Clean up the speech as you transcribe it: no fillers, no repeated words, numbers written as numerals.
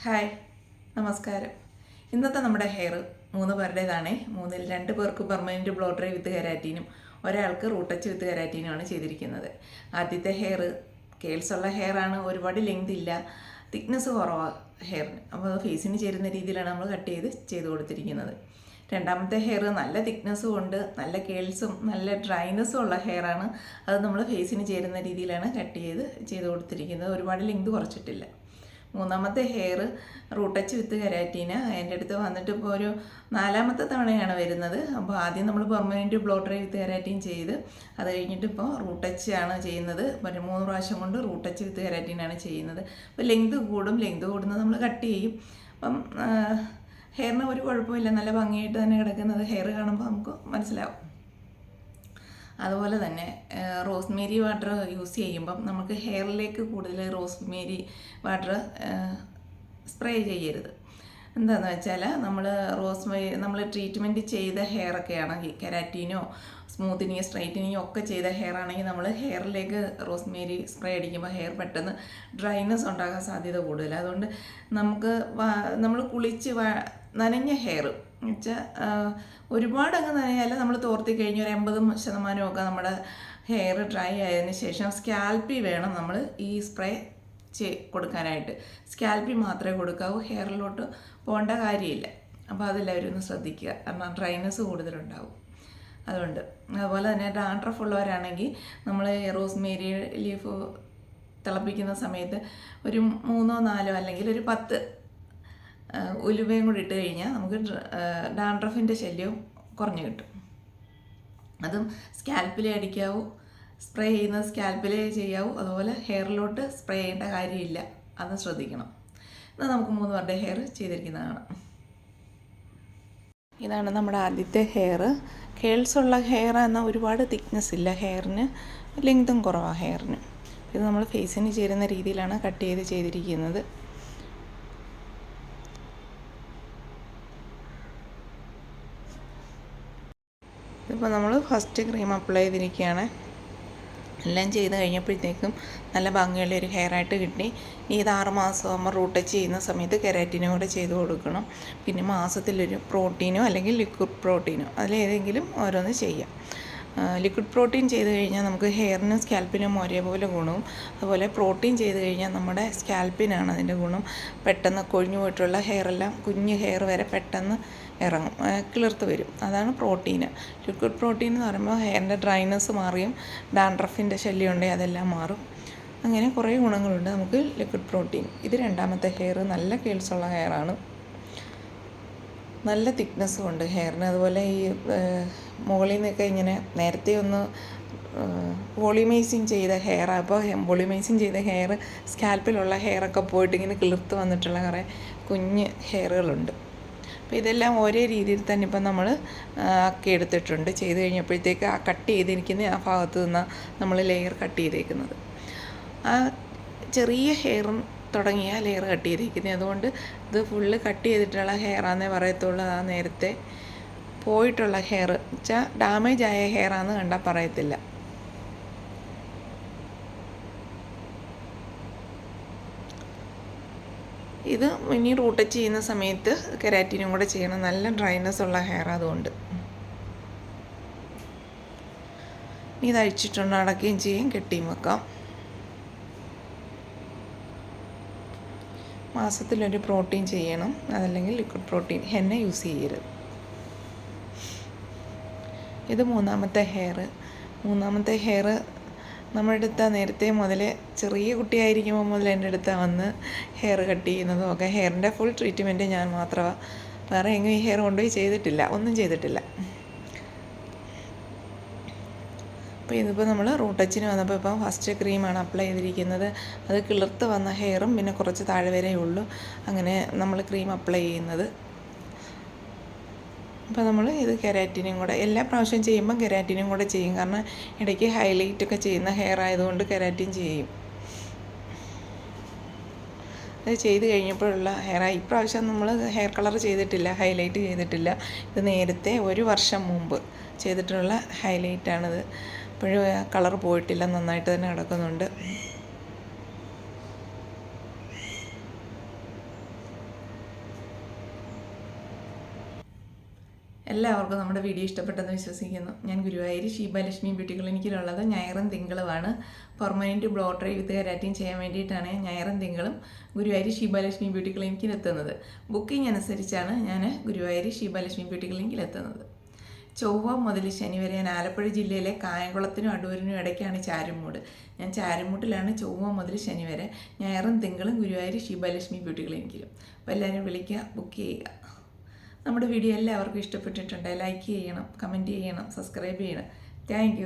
Hi, നമസ്കാരം. ഇന്നത്തെ നമ്മുടെ ഹെയർ 3 പേരുടേതാണ്. 3-ൽ 2 പേർക്ക് പെർമനൻറ്റ് ബ്ലോ ഡ്രൈ വിത്ത് കെരാറ്റീനും ഒരാൾക്ക് റൂട്ട് ടച്ച് വിത്ത് കെരാറ്റീനുമാണ് ചെയ്തിരിക്കുന്നത്. ആദ്യത്തെ ഹെയർ കേൾസുള്ള ഹെയറാണ്, ഒരുപാട് ലെങ്ത് ഇല്ല, തിക്നെസ് കുറവാണ് ഹെയറിന്. അപ്പോൾ ഫേസിന് ചേരുന്ന രീതിയിലാണ് നമ്മൾ കട്ട് ചെയ്ത് കൊടുത്തിരിക്കുന്നത്. രണ്ടാമത്തെ ഹെയർ നല്ല തിക്നെസ്സും ഉണ്ട്, നല്ല കേൾസും നല്ല ഡ്രൈനെസ്സും ഉള്ള ഹെയറാണ്. അത് നമ്മൾ ഫേസിന് ചേരുന്ന രീതിയിലാണ് കട്ട് ചെയ്ത് കൊടുത്തിരിക്കുന്നത്. ഒരുപാട് ലെങ്ത് കുറച്ചിട്ടില്ല. മൂന്നാമത്തെ ഹെയർ റൂട്ട് ടച്ച് വിത്ത് കെരാറ്റീന് എൻ്റെ അടുത്ത് വന്നിട്ട് ഇപ്പോൾ ഒരു 4ാമത്തെ തവണയാണ് വരുന്നത്. അപ്പോൾ ആദ്യം നമ്മൾ പെർമനൻറ്റ് ബ്ലോ ഡ്രൈ വിത്ത് കെരാറ്റീൻ ചെയ്ത് അത് കഴിഞ്ഞിട്ട് ഇപ്പോൾ റൂട്ട് ടച്ച് ആണ് ചെയ്യുന്നത്. 3 പ്രാവശ്യം കൊണ്ട് റൂട്ട് ടച്ച് വിത്ത് കെരാറ്റീനാണ് ചെയ്യുന്നത്. അപ്പോൾ ലെങ്ത് കൂടുന്നത് നമ്മൾ കട്ട് ചെയ്യും. അപ്പം ഹെയറിന് ഒരു കുഴപ്പമില്ല, നല്ല ഭംഗിയായിട്ട് തന്നെ കിടക്കുന്നത് ഹെയർ കാണുമ്പോൾ നമുക്ക് മനസ്സിലാവും. അതുപോലെ തന്നെ റോസ്മേരി വാട്ടർ യൂസ് ചെയ്യുമ്പം നമുക്ക് ഹെയറിലേക്ക് കൂടുതൽ റോസ്മേരി വാട്ടർ സ്പ്രേ ചെയ്യരുത്. എന്താണെന്ന് വെച്ചാൽ നമ്മൾ ട്രീറ്റ്മെൻറ്റ് ചെയ്ത ഹെയറൊക്കെ ആണെങ്കിൽ കെരാറ്റീനോ സ്മൂത്തനിങ്ങോ സ്ട്രൈറ്റനിങ്ങോ ഒക്കെ ചെയ്ത ഹെയർ ആണെങ്കിൽ നമ്മൾ ഹെയറിലേക്ക് റോസ്മേരി സ്പ്രേ അടിക്കുമ്പോൾ ഹെയർ പെട്ടെന്ന് ഡ്രൈനെസ് ഉണ്ടാകാൻ സാധ്യത കൂടുതൽ. അതുകൊണ്ട് നമ്മൾ കുളിച്ച് നനഞ്ഞ ഹെയർ എന്നുവെച്ചാൽ ഒരുപാട് അങ്ങ് നനയാൽ നമ്മൾ തോർത്തി കഴിഞ്ഞ് ഒരു 80% നമ്മുടെ ഹെയർ ഡ്രൈ ആയതിന് ശേഷം സ്കാൽപ്പി വേണം നമ്മൾ ഈ സ്പ്രേ കൊടുക്കാനായിട്ട്. സ്കാൽപ്പി മാത്രമേ കൊടുക്കാവൂ, ഹെയറിലോട്ട് പോകേണ്ട കാര്യമില്ല. അപ്പോൾ അതെല്ലാവരും ഒന്ന് ശ്രദ്ധിക്കുക, കാരണം ഡ്രൈനെസ് കൂടുതലുണ്ടാവും. അതുപോലെ തന്നെ ഡാൻഡ്രഫ് ഉള്ളവരാണെങ്കിൽ നമ്മൾ റോസ്മേരി ലീഫ് തിളപ്പിക്കുന്ന സമയത്ത് ഒരു 3-4 അല്ലെങ്കിൽ ഒരു 10 ഉലുവയും കൂടി ഇട്ട് കഴിഞ്ഞാൽ നമുക്ക് ഡാൻഡ്രഫിൻ്റെ ശല്യവും കുറഞ്ഞു കിട്ടും. അതും സ്കാൽപ്പിലേ അടിക്കാവൂ, സ്പ്രേ ചെയ്യുന്നത് സ്കാൽപ്പിലേ ചെയ്യാവൂ. അതുപോലെ ഹെയറിലോട്ട് സ്പ്രേ ചെയ്യേണ്ട കാര്യമില്ല, അത് ശ്രദ്ധിക്കണം. എന്നാൽ നമുക്ക് 3 പേരുടെ ഹെയർ ചെയ്തിരിക്കുന്നതാണ്. ഇതാണ് നമ്മുടെ ആദ്യത്തെ ഹെയർ. കേൾസുള്ള ഹെയർ എന്നാൽ ഒരുപാട് തിക്നെസ് ഇല്ല, ഹെയറിന് ലെങ്തും കുറവാണ് ഹെയറിന്. ഇത് നമ്മൾ ഫേസിന് ചേരുന്ന രീതിയിലാണ് കട്ട് ചെയ്തിരിക്കുന്നത്. ഇപ്പോൾ നമ്മൾ ഫസ്റ്റ് ക്രീം അപ്ലൈ ചെയ്തിരിക്കുകയാണ്. എല്ലാം ചെയ്ത് കഴിഞ്ഞപ്പോഴത്തേക്കും നല്ല ഭംഗിയുള്ള ഒരു ഹെയർ ആയിട്ട് കിട്ടി. ഇത് 6 മാസം ആകുമ്പോൾ റൂട്ട് ടച്ച് ചെയ്യുന്ന സമയത്ത് കെരാറ്റിനും കൂടെ ചെയ്ത് കൊടുക്കണം. പിന്നെ മാസത്തിലൊരു പ്രോട്ടീനോ അല്ലെങ്കിൽ ലിക്വിഡ് പ്രോട്ടീനോ അതിലേതെങ്കിലും ഓരോന്ന് ചെയ്യാം. ലിക്വിഡ് പ്രോട്ടീൻ ചെയ്ത് കഴിഞ്ഞാൽ നമുക്ക് ഹെയറിനും സ്കാൽപ്പിനും ഒരേപോലെ ഗുണവും, അതുപോലെ പ്രോട്ടീൻ ചെയ്ത് കഴിഞ്ഞാൽ നമ്മുടെ സ്കാൽപ്പിനാണ് അതിൻ്റെ ഗുണം. പെട്ടെന്ന് കൊഴിഞ്ഞു പോയിട്ടുള്ള ഹെയറെല്ലാം, കുഞ്ഞ് ഹെയർ വരെ പെട്ടെന്ന് ഇറങ്ങും, കിളിർത്ത് വരും. അതാണ് പ്രോട്ടീന്. ലിക്വിഡ് പ്രോട്ടീൻ എന്ന് പറയുമ്പോൾ ഹെയറിൻ്റെ ഡ്രൈനെസ് മാറിയും ഡാൻഡ്രഫിൻ്റെ ശല്യം ഉണ്ടെങ്കിൽ അതെല്ലാം മാറും. അങ്ങനെ കുറേ ഗുണങ്ങളുണ്ട് നമുക്ക് ലിക്വിഡ് പ്രോട്ടീൻ. ഇത് 2ാമത്തെ ഹെയർ. നല്ല കേൾസുള്ള ഹെയറാണ്, നല്ല തിക്നെസ്സും ഉണ്ട് ഹെയറിന്. അതുപോലെ ഈ മുകളിൽ നിന്നൊക്കെ ഇങ്ങനെ നേരത്തെ ഒന്ന് വോളിമൈസിങ് ചെയ്ത ഹെയറാണ്. അപ്പോൾ വോളിമൈസിങ് ചെയ്ത ഹെയർ സ്കാൽപ്പിലുള്ള ഹെയറൊക്കെ പോയിട്ട് ഇങ്ങനെ കിളിർത്ത് വന്നിട്ടുള്ള കുറേ കുഞ്ഞ് ഹെയറുകളുണ്ട്. അപ്പോൾ ഇതെല്ലാം ഒരേ രീതിയിൽ തന്നെ ഇപ്പം നമ്മൾ ആക്കി എടുത്തിട്ടുണ്ട്. ചെയ്ത് കഴിഞ്ഞപ്പോഴത്തേക്ക് ആ കട്ട് ചെയ്തിരിക്കുന്ന ആ ഭാഗത്ത് നിന്ന് നമ്മൾ ലെയർ കട്ട് ചെയ്തേക്കുന്നത്. ആ ചെറിയ ഹെയറും തുടങ്ങിയ ലെയർ കട്ട് ചെയ്തിരിക്കുന്നത്. അതുകൊണ്ട് ഇത് ഫുള്ള് കട്ട് ചെയ്തിട്ടുള്ള ഹെയറാണെന്നേ പറയത്തുള്ളൂ. ആ നേരത്തെ പോയിട്ടുള്ള ഹെയർ വെച്ചാൽ ഡാമേജ് ആയ ഹെയറാണെന്ന് കണ്ടാൽ പറയത്തില്ല. ഇത് ഇനി റൂട്ട് ടച്ച് ചെയ്യുന്ന സമയത്ത് കെരാറ്റിനും കൂടെ ചെയ്യണം. നല്ല ഡ്രൈനെസ് ഉള്ള ഹെയർ അതുകൊണ്ട്. ഇത് അഴിച്ചിട്ടുണ്ട്, അടക്കുകയും ചെയ്യും, കെട്ടിയും വെക്കാം. മാസത്തിലൊരു പ്രോട്ടീൻ ചെയ്യണം, അതല്ലെങ്കിൽ ലിക്വിഡ് പ്രോട്ടീൻ. ഹെന്ന യൂസ് ചെയ്യരുത്. ഇത് 3ാമത്തെ ഹെയർ. 3ാമത്തെ ഹെയർ നമ്മുടെ അടുത്ത നേരത്തെ മുതൽ ചെറിയ കുട്ടിയായിരിക്കുമ്പോൾ മുതൽ എൻ്റെ അടുത്ത് വന്ന് ഹെയർ കട്ട് ചെയ്യുന്നതും ഒക്കെ. ഹെയറിൻ്റെ ഫുൾ ട്രീറ്റ്മെൻറ്റ് ഞാൻ മാത്രമാണ്, വേറെ എങ്ങും ഈ ഹെയർ കൊണ്ടുപോയി ചെയ്തിട്ടില്ല, ഒന്നും ചെയ്തിട്ടില്ല. അപ്പോൾ ഇതിപ്പോൾ നമ്മൾ റൂട്ട് ടച്ചിന് വന്നപ്പോൾ ഇപ്പം ഫസ്റ്റ് ക്രീമാണ് അപ്ലൈ ചെയ്തിരിക്കുന്നത്. അത് കിളിർത്ത് വന്ന ഹെയറും പിന്നെ കുറച്ച് താഴെ വരെ ഉള്ളൂ അങ്ങനെ നമ്മൾ ക്രീം അപ്ലൈ ചെയ്യുന്നത്. അപ്പോൾ നമ്മൾ ഇത് കെരാറ്റിനും കൂടെ എല്ലാ പ്രാവശ്യം ചെയ്യുമ്പം കെരാറ്റിനും കൂടെ ചെയ്യും. കാരണം ഇടയ്ക്ക് ഹൈലൈറ്റ് ഒക്കെ ചെയ്യുന്ന ഹെയർ ആയതുകൊണ്ട് കെരാറ്റിൻ ചെയ്യും. അത് ചെയ്ത് കഴിഞ്ഞപ്പോഴുള്ള ഹെയർ. ഇപ്രാവശ്യം നമ്മൾ ഹെയർ കളർ ചെയ്തിട്ടില്ല, ഹൈലൈറ്റ് ചെയ്തിട്ടില്ല. ഇത് നേരത്തെ 1 വർഷം മുമ്പ് ചെയ്തിട്ടുള്ള ഹൈലൈറ്റാണിത്. ഇപ്പോഴും കളർ പോയിട്ടില്ല, നന്നായിട്ട് തന്നെ കിടക്കുന്നുണ്ട്. എല്ലാവർക്കും നമ്മുടെ വീഡിയോ ഇഷ്ടപ്പെട്ടെന്ന് വിശ്വസിക്കുന്നു. ഞാൻ ഗുരുവായൂർ ഷീബാലക്ഷ്മി ബ്യൂട്ടി ക്ലിനിക്കിലുള്ളത് ഞായറും തിങ്കളുമാണ്. പെർമനൻറ്റ് ബ്ലോ ഡ്രൈ വിത്ത് കെരാറ്റിൻ ചെയ്യാൻ വേണ്ടിയിട്ടാണ് ഞായറും തിങ്കളും ഗുരുവായൂർ ഷീബാലക്ഷ്മി ബ്യൂട്ടി ക്ലിനിക്കിൽ എത്തുന്നത്. ബുക്കിംഗ് അനുസരിച്ചാണ് ഞാൻ ഗുരുവായൂർ ഷീബാലക്ഷ്മി ബ്യൂട്ടി ക്ലിനിക്കിൽ എത്തുന്നത്. ചൊവ്വ മുതൽ ശനി വരെ ഞാൻ ആലപ്പുഴ ജില്ലയിലെ കായംകുളത്തിനും അടൂരിനും ഇടയ്ക്കാണ് ചാരുമൂട്. ഞാൻ ചാരുമൂട്ടിലാണ് ചൊവ്വ മുതൽ ശനി വരെ, ഞായറും തിങ്കളും ഗുരുവായൂർ ഷീബാലക്ഷ്മി ബ്യൂട്ടി ക്ലിനിക്കിലും. അപ്പോൾ എല്ലാവരും വിളിക്കുക, ബുക്ക് ചെയ്യുക. നമ്മുടെ വീഡിയോ എല്ലാവർക്കും ഇഷ്ടപ്പെട്ടിട്ടുണ്ടെങ്കിൽ ലൈക്ക് ചെയ്യണം, കമൻറ്റ് ചെയ്യണം, സബ്സ്ക്രൈബ് ചെയ്യണം. താങ്ക്